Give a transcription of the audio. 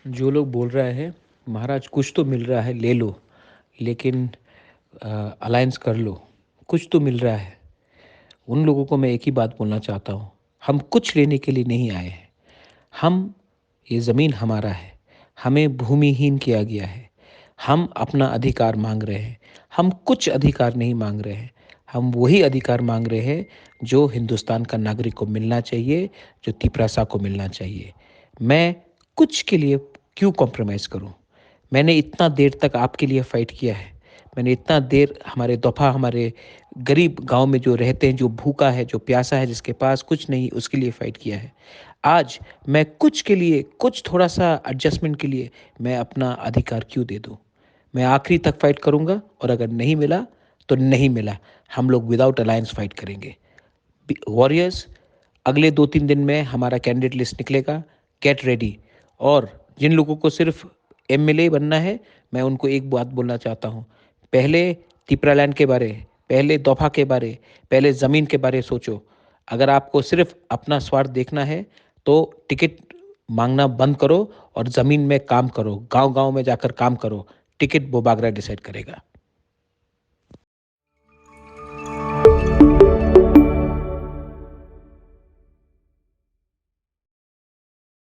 जो लोग बोल रहे हैं महाराज कुछ तो मिल रहा है ले लो, लेकिन अलायंस कर लो, कुछ तो मिल रहा है। उन लोगों को मैं एक ही बात बोलना चाहता हूँ, हम कुछ लेने के लिए नहीं आए हैं। हम ये ज़मीन हमारा है, हमें भूमिहीन किया गया है। हम अपना अधिकार मांग रहे हैं। हम कुछ अधिकार नहीं मांग रहे हैं। हम वही अधिकार मांग रहे हैं जो हिंदुस्तान का नागरिक को मिलना चाहिए, जो तिपरासा को मिलना चाहिए। मैं कुछ के लिए क्यों कॉम्प्रोमाइज़ करूं? मैंने इतना देर तक आपके लिए फ़ाइट किया है। मैंने इतना देर हमारे गरीब गाँव में जो रहते हैं, जो भूखा है, जो प्यासा है, जिसके पास कुछ नहीं, उसके लिए फ़ाइट किया है। आज मैं कुछ के लिए, कुछ थोड़ा-सा एडजस्टमेंट के लिए मैं अपना अधिकार क्यों दे दूँ? मैं आखिरी तक फ़ाइट करूँगा और अगर नहीं मिला, तो नहीं मिला। हम लोग विदाउट अलायंस फ़ाइट करेंगे। वॉरियर्स, अगले 2-3 दिन में हमारा कैंडिडेट लिस्ट निकलेगा, गेट रेडी। और जिन लोगों को सिर्फ एमएलए बनना है, मैं उनको एक बात बोलना चाहता हूँ, पहले तिपरालैंड के बारे, पहले दफा के बारे, पहले ज़मीन के बारे सोचो। अगर आपको सिर्फ अपना स्वार्थ देखना है, तो टिकट मांगना बंद करो और ज़मीन में काम करो, गांव गांव में जाकर काम करो। टिकट वो बागरा डिसाइड करेगा।